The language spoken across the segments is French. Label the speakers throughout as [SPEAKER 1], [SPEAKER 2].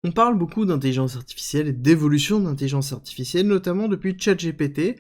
[SPEAKER 1] On parle beaucoup d'intelligence artificielle et d'évolution de l'intelligence artificielle, notamment depuis ChatGPT,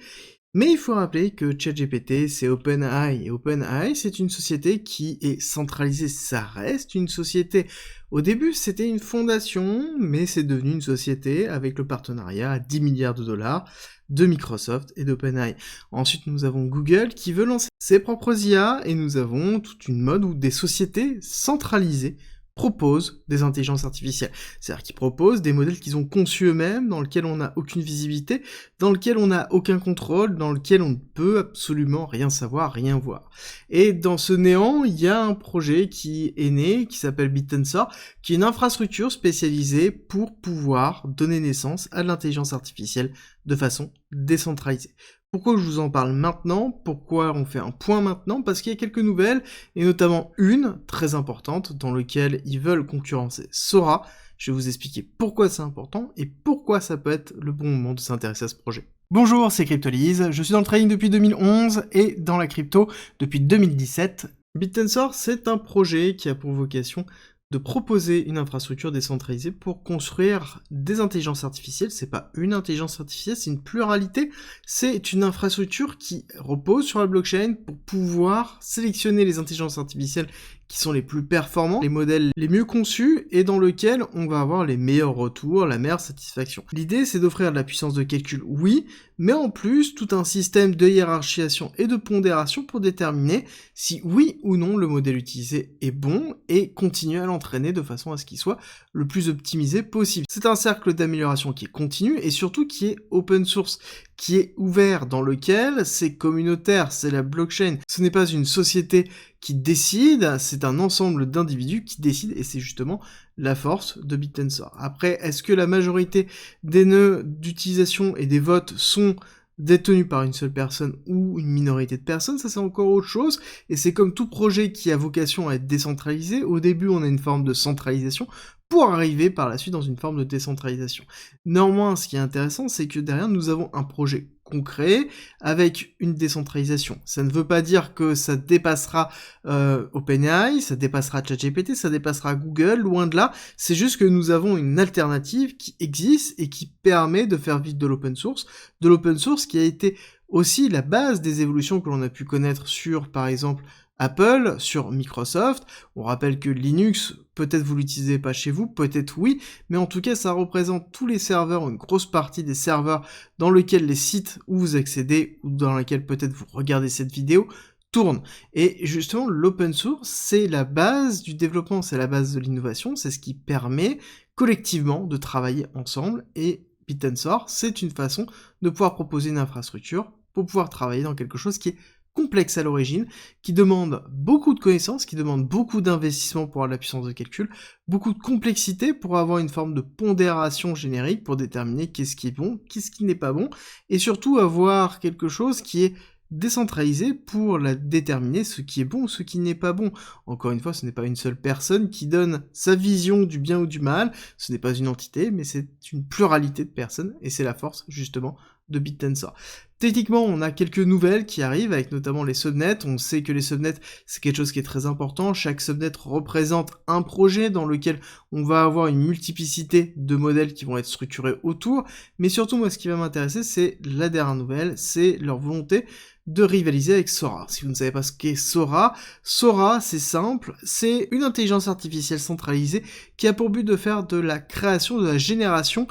[SPEAKER 1] mais il faut rappeler que ChatGPT, c'est OpenAI, et OpenAI, c'est une société qui est centralisée, ça reste une société. Au début, c'était une fondation, mais c'est devenu une société avec le partenariat à 10 milliards de dollars de Microsoft et d'OpenAI. Ensuite, nous avons Google qui veut lancer ses propres IA, et nous avons toute une mode où des sociétés centralisées proposent des intelligences artificielles. C'est-à-dire qu'ils proposent des modèles qu'ils ont conçus eux-mêmes, dans lesquels on n'a aucune visibilité, dans lesquels on n'a aucun contrôle, dans lesquels on ne peut absolument rien savoir, rien voir. Et dans ce néant, il y a un projet qui est né, qui s'appelle BitTensor, qui est une infrastructure spécialisée pour pouvoir donner naissance à l'intelligence artificielle de façon décentralisée. Pourquoi je vous en parle maintenant? Pourquoi on fait un point maintenant? Parce qu'il y a quelques nouvelles, et notamment une très importante, dans laquelle ils veulent concurrencer Sora. Je vais vous expliquer pourquoi c'est important, et pourquoi ça peut être le bon moment de s'intéresser à ce projet. Bonjour, c'est Cryptolyse, je suis dans le trading depuis 2011, et dans la crypto depuis 2017. BitTensor, c'est un projet qui a pour vocation de proposer une infrastructure décentralisée pour construire des intelligences artificielles. C'est pas une intelligence artificielle, c'est une pluralité. C'est une infrastructure qui repose sur la blockchain pour pouvoir sélectionner les intelligences artificielles qui sont les plus performants, les modèles les mieux conçus, et dans lequel on va avoir les meilleurs retours, la meilleure satisfaction. L'idée, c'est d'offrir de la puissance de calcul, oui, mais en plus, tout un système de hiérarchisation et de pondération pour déterminer si oui ou non le modèle utilisé est bon, et continuer à l'entraîner de façon à ce qu'il soit le plus optimisé possible. C'est un cercle d'amélioration qui est continu, et surtout qui est open source, qui est ouvert, dans lequel c'est communautaire, c'est la blockchain. Ce n'est pas une société qui décide, c'est un ensemble d'individus qui décident, et c'est justement la force de BitTensor. Après, est-ce que la majorité des nœuds d'utilisation et des votes sont détenus par une seule personne ou une minorité de personnes? Ça, c'est encore autre chose, et c'est comme tout projet qui a vocation à être décentralisé. Au début, on a une forme de centralisation, pour arriver par la suite dans une forme de décentralisation. Néanmoins, ce qui est intéressant, c'est que derrière, nous avons un projet concret avec une décentralisation. Ça ne veut pas dire que ça dépassera OpenAI, ça dépassera ChatGPT, ça dépassera Google, loin de là. C'est juste que nous avons une alternative qui existe et qui permet de faire vivre de l'open source qui a été aussi la base des évolutions que l'on a pu connaître sur, par exemple, Apple, sur Microsoft. On rappelle que Linux, peut-être vous l'utilisez pas chez vous, peut-être oui, mais en tout cas ça représente tous les serveurs, une grosse partie des serveurs dans lesquels les sites où vous accédez, ou dans lesquels peut-être vous regardez cette vidéo, tournent. Et justement, l'open source, c'est la base du développement, c'est la base de l'innovation, c'est ce qui permet collectivement de travailler ensemble, et BitTensor, c'est une façon de pouvoir proposer une infrastructure pour pouvoir travailler dans quelque chose qui est complexe à l'origine, qui demande beaucoup de connaissances, qui demande beaucoup d'investissement pour avoir de la puissance de calcul, beaucoup de complexité pour avoir une forme de pondération générique pour déterminer qu'est-ce qui est bon, qu'est-ce qui n'est pas bon, et surtout avoir quelque chose qui est décentralisé pour déterminer ce qui est bon ou ce qui n'est pas bon. Encore une fois, ce n'est pas une seule personne qui donne sa vision du bien ou du mal, ce n'est pas une entité, mais c'est une pluralité de personnes, et c'est la force, justement, de BitTensor. Techniquement, on a quelques nouvelles qui arrivent, avec notamment les subnets. On sait que les subnets, c'est quelque chose qui est très important. Chaque subnet représente un projet dans lequel on va avoir une multiplicité de modèles qui vont être structurés autour. Mais surtout, moi, ce qui va m'intéresser, c'est la dernière nouvelle, c'est leur volonté de rivaliser avec Sora. Si vous ne savez pas ce qu'est Sora, Sora, c'est simple, c'est une intelligence artificielle centralisée qui a pour but de faire de la création, de la génération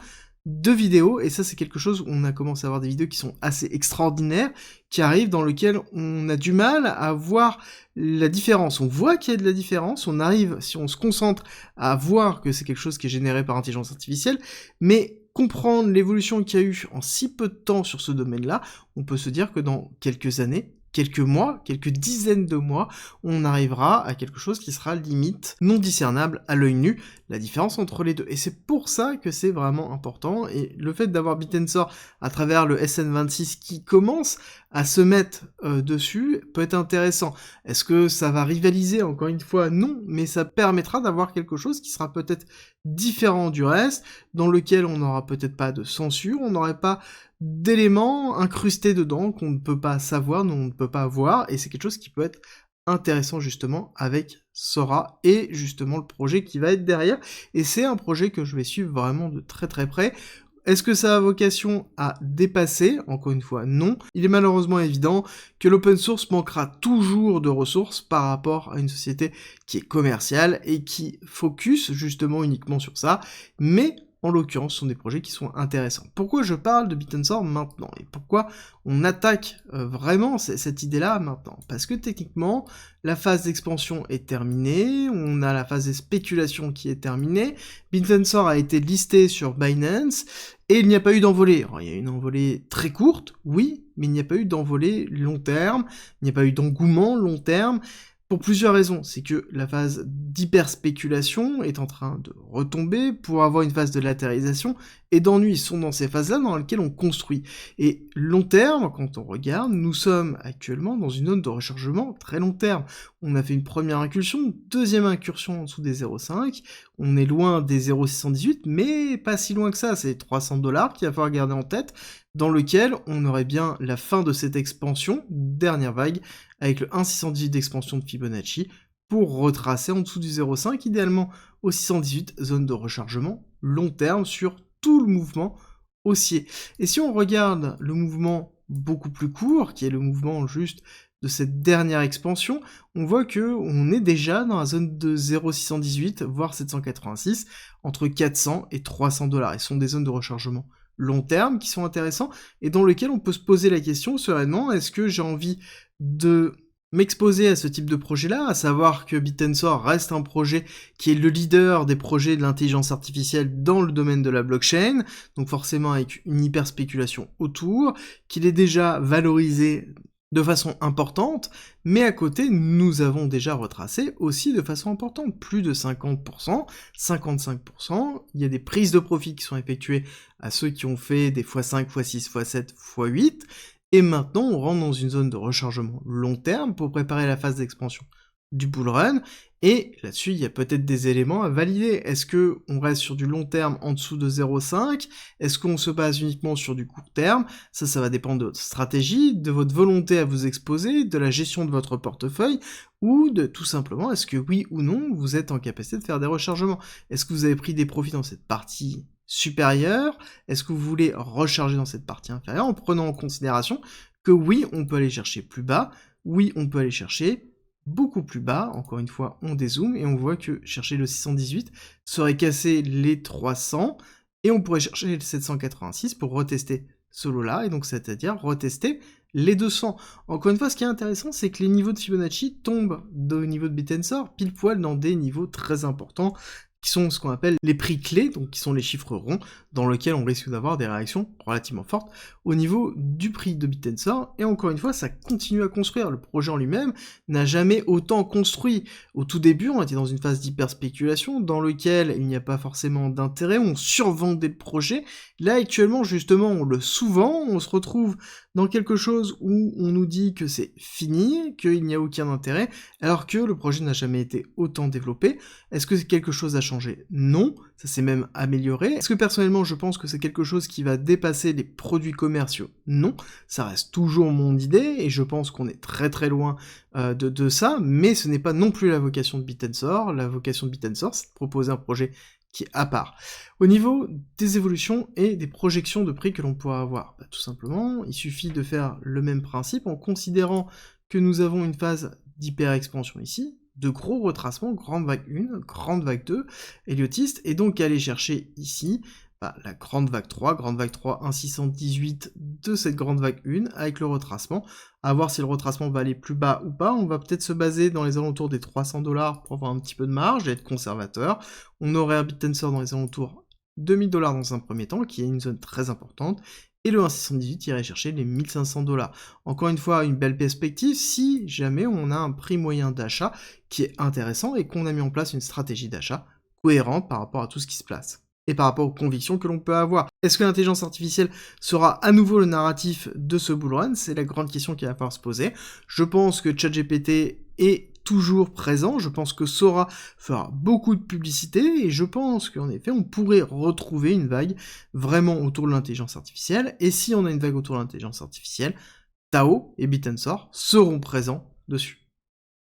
[SPEAKER 1] de vidéos, et ça c'est quelque chose où on a commencé à avoir des vidéos qui sont assez extraordinaires, qui arrivent dans lesquelles on a du mal à voir la différence. On voit qu'il y a de la différence, on arrive, si on se concentre, à voir que c'est quelque chose qui est généré par intelligence artificielle, mais comprendre l'évolution qu'il y a eu en si peu de temps sur ce domaine-là, on peut se dire que dans quelques années, quelques mois, quelques dizaines de mois, on arrivera à quelque chose qui sera limite non discernable à l'œil nu, la différence entre les deux. Et c'est pour ça que c'est vraiment important, et le fait d'avoir BitTensor à travers le SN26 qui commence à se mettre dessus peut être intéressant. Est-ce que ça va rivaliser? Encore une fois, non, mais ça permettra d'avoir quelque chose qui sera peut-être différent du reste, dans lequel on n'aura peut-être pas de censure, on n'aurait pas d'éléments incrustés dedans qu'on ne peut pas savoir, on ne peut pas voir, et c'est quelque chose qui peut être intéressant justement avec Sora et justement le projet qui va être derrière. Et c'est un projet que je vais suivre vraiment de très très près. Est-ce que ça a vocation à dépasser? Encore une fois, non. Il est malheureusement évident que l'open source manquera toujours de ressources par rapport à une société qui est commerciale et qui focus justement uniquement sur ça, mais en l'occurrence, ce sont des projets qui sont intéressants. Pourquoi je parle de Bitensor maintenant? Et pourquoi on attaque vraiment cette idée-là maintenant? Parce que techniquement, la phase d'expansion est terminée, on a la phase de spéculation qui est terminée, Bitensor a été listé sur Binance, et il n'y a pas eu d'envolée. Alors, il y a eu une envolée très courte, oui, mais il n'y a pas eu d'envolée long terme, il n'y a pas eu d'engouement long terme, pour plusieurs raisons. C'est que la phase d'hyperspéculation est en train de retomber pour avoir une phase de latérisation, et d'ennui sont dans ces phases-là dans lesquelles on construit. Et long terme, quand on regarde, nous sommes actuellement dans une zone de rechargement très long terme. On a fait une première incursion, une deuxième incursion en dessous des 0,5, on est loin des 0,618, mais pas si loin que ça, c'est 300$ qu'il va falloir garder en tête, dans lequel on aurait bien la fin de cette expansion, dernière vague, avec le 1,618 d'expansion de Fibonacci, pour retracer en dessous du 0,5, idéalement au 618, zone de rechargement long terme sur tout le mouvement haussier. Et si on regarde le mouvement beaucoup plus court, qui est le mouvement juste de cette dernière expansion, on voit que on est déjà dans la zone de 0,618, voire 786, entre 400 et 300$. Et ce sont des zones de rechargement long terme qui sont intéressants, et dans lesquels on peut se poser la question sereinement, est-ce que j'ai envie de m'exposer à ce type de projet-là, à savoir que Bitensor reste un projet qui est le leader des projets de l'intelligence artificielle dans le domaine de la blockchain, donc forcément avec une hyper spéculation autour, qu'il est déjà valorisé de façon importante, mais à côté, nous avons déjà retracé aussi de façon importante, plus de 50%, 55%, il y a des prises de profit qui sont effectuées à ceux qui ont fait des x5, x6, x7, x8, et maintenant on rentre dans une zone de rechargement long terme pour préparer la phase d'expansion du bull run, et là-dessus il y a peut-être des éléments à valider. Est-ce que on reste sur du long terme en dessous de 0,5? Est-ce qu'on se base uniquement sur du court terme? Ça va dépendre de votre stratégie, de votre volonté à vous exposer, de la gestion de votre portefeuille, ou de tout simplement, est-ce que oui ou non, vous êtes en capacité de faire des rechargements? Est-ce que vous avez pris des profits dans cette partie supérieure? Est-ce que vous voulez recharger dans cette partie inférieure, en prenant en considération que oui, on peut aller chercher plus bas, oui, on peut aller chercher beaucoup plus bas, encore une fois, on dézoome, et on voit que chercher le 618 serait casser les 300, et on pourrait chercher le 786 pour retester ce lot-là, et donc c'est-à-dire retester les 200. Encore une fois, ce qui est intéressant, c'est que les niveaux de Fibonacci tombent au niveau de Bitensor, pile poil dans des niveaux très importants, qui sont ce qu'on appelle les prix clés, donc qui sont les chiffres ronds, dans lesquels on risque d'avoir des réactions relativement fortes au niveau du prix de Bitensor, et encore une fois, ça continue à construire. Le projet en lui-même n'a jamais autant construit. Au tout début, on était dans une phase d'hyperspéculation, dans lequel il n'y a pas forcément d'intérêt, on survendait le projet. Là, actuellement, justement, on le sous-vend, on se retrouve dans quelque chose où on nous dit que c'est fini, qu'il n'y a aucun intérêt, alors que le projet n'a jamais été autant développé. Est-ce que quelque chose a changé? Non, ça s'est même amélioré. Est-ce que personnellement je pense que c'est quelque chose qui va dépasser les produits commerciaux? Non, ça reste toujours mon idée, et je pense qu'on est très très loin de ça, mais ce n'est pas non plus la vocation de Bitensor. La vocation de Bitensor, c'est de proposer un projet qui est à part. Au niveau des évolutions et des projections de prix que l'on pourra avoir, tout simplement, il suffit de faire le même principe en considérant que nous avons une phase d'hyper-expansion ici, de gros retracements, grande vague 1, grande vague 2, héliotiste, et donc aller chercher ici la grande vague 3, 1,618 de cette grande vague 1, avec le retracement, à voir si le retracement va aller plus bas ou pas. On va peut-être se baser dans les alentours des 300$ pour avoir un petit peu de marge et être conservateur. On aurait un Bitensor dans les alentours de 1000$ dans un premier temps, qui est une zone très importante, et le 1,618 irait chercher les 1500$. Encore une fois, une belle perspective si jamais on a un prix moyen d'achat qui est intéressant et qu'on a mis en place une stratégie d'achat cohérente par rapport à tout ce qui se place et par rapport aux convictions que l'on peut avoir. Est-ce que l'intelligence artificielle sera à nouveau le narratif de ce bull run? C'est la grande question qu'il va falloir se poser. Je pense que ChatGPT est toujours présent, je pense que Sora fera beaucoup de publicité, et je pense qu'en effet, on pourrait retrouver une vague vraiment autour de l'intelligence artificielle, et si on a une vague autour de l'intelligence artificielle, Tao et Bitensor seront présents dessus.